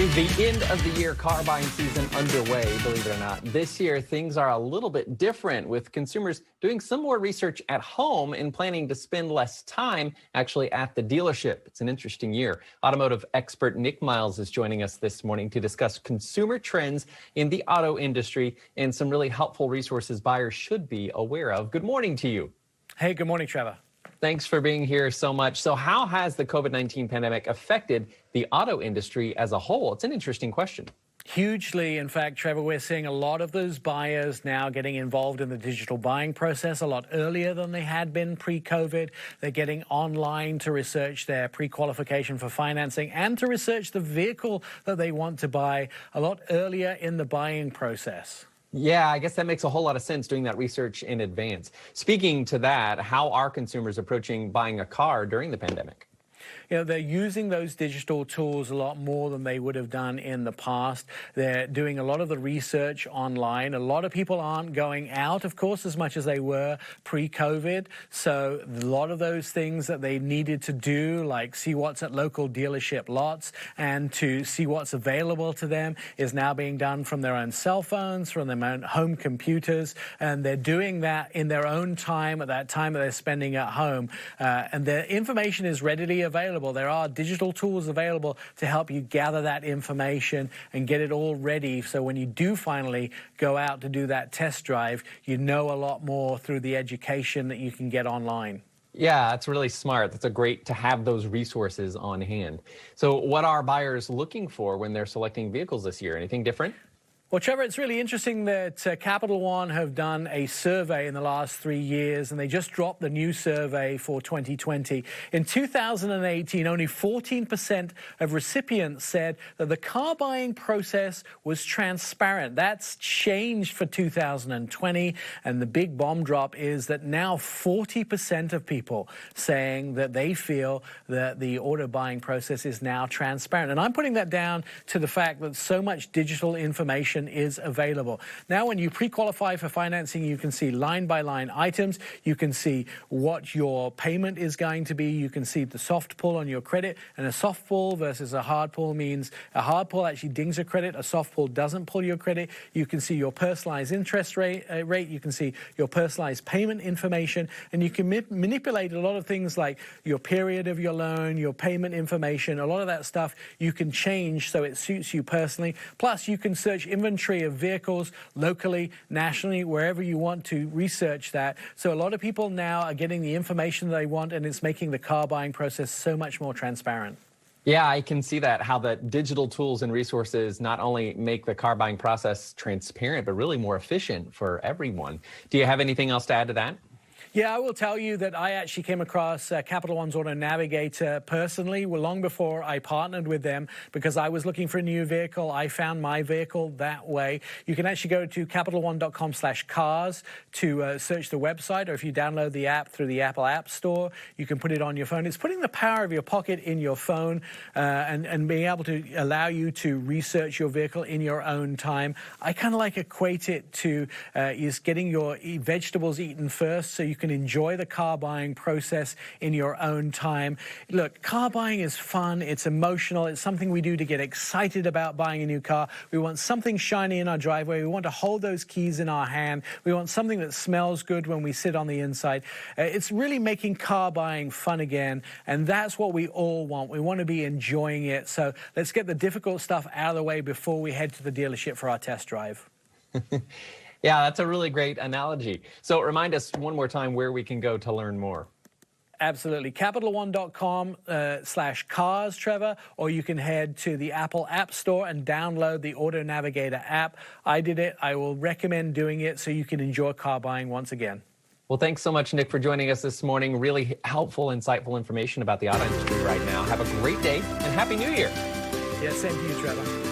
With the end of the year car buying season underway, believe it or not, this year things are a little bit different, with consumers doing some more research at home and planning to spend less time actually at the dealership. It's an interesting year. Automotive expert Nick Miles is joining us this morning to discuss consumer trends in the auto industry and some really helpful resources buyers should be aware of. Good morning to you. Hey, good morning, Trevor. Thanks for being here so much. So how has the COVID-19 pandemic affected the auto industry as a whole? It's an interesting question. Hugely. In fact, Trevor, we're seeing a lot of those buyers now getting involved in the digital buying process a lot earlier than they had been pre-COVID. They're getting online to research their pre-qualification for financing and to research the vehicle that they want to buy a lot earlier in the buying process. Yeah, I guess that makes a whole lot of sense, doing that research in advance. Speaking to that, how are consumers approaching buying a car during the pandemic? You know, they're using those digital tools a lot more than they would have done in the past. They're doing a lot of the research online. A lot of people aren't going out, of course, as much as they were pre-COVID. So a lot of those things that they needed to do, like see what's at local dealership lots and to see what's available to them, is now being done from their own cell phones, from their own home computers. And they're doing that in their own time, at that time that they're spending at home. And the information is readily available. There are digital tools available to help you gather that information and get it all ready. So when you do finally go out to do that test drive, you know a lot more through the education that you can get online. Yeah, that's really smart. That's great to have those resources on hand. So what are buyers looking for when they're selecting vehicles this year? Anything different? Well, Trevor, it's really interesting that Capital One have done a survey in the last 3 years, and they just dropped the new survey for 2020. In 2018, only 14% of recipients said that the car buying process was transparent. That's changed for 2020, and the big bomb drop is that now 40% of people saying that they feel that the auto buying process is now transparent. And I'm putting that down to the fact that so much digital information is available. Now, when you pre-qualify for financing, you can see line-by-line items. You can see what your payment is going to be. You can see the soft pull on your credit. And a soft pull versus a hard pull means a hard pull actually dings your credit. A soft pull doesn't pull your credit. You can see your personalized interest rate. You can see your personalized payment information. And you can manipulate a lot of things like your period of your loan, your payment information. A lot of that stuff you can change so it suits you personally. Plus, you can search inventory of vehicles locally, nationally, wherever you want to research that. So a lot of people now are getting the information they want, and it's making the car buying process so much more transparent. Yeah, I can see that, how the digital tools and resources not only make the car buying process transparent, but really more efficient for everyone. Do you have anything else to add to that? Yeah, I will tell you that I actually came across Capital One's Auto Navigator personally long before I partnered with them, because I was looking for a new vehicle. I found my vehicle that way. You can actually go to CapitalOne.com/cars to search the website, or if you download the app through the Apple App Store, you can put it on your phone. It's putting the power of your pocket in your phone and being able to allow you to research your vehicle in your own time. I kind of like equate it to is getting your vegetables eaten first, so you can enjoy the car buying process in your own time. Look, car buying is fun. It's emotional. It's something we do to get excited about buying a new car. We want something shiny in our driveway. We want to hold those keys in our hand. We want something that smells good when we sit on the inside. It's really making car buying fun again, and that's what we all want. We want to be enjoying it. So let's get the difficult stuff out of the way before we head to the dealership for our test drive. Yeah, that's a really great analogy. So remind us one more time where we can go to learn more. Absolutely. CapitalOne.com/cars, Trevor, or you can head to the Apple App Store and download the Auto Navigator app. I did it. I will recommend doing it so you can enjoy car buying once again. Well, thanks so much, Nick, for joining us this morning. Really helpful, insightful information about the auto industry right now. Have a great day and Happy New Year. Yeah, same to you, Trevor.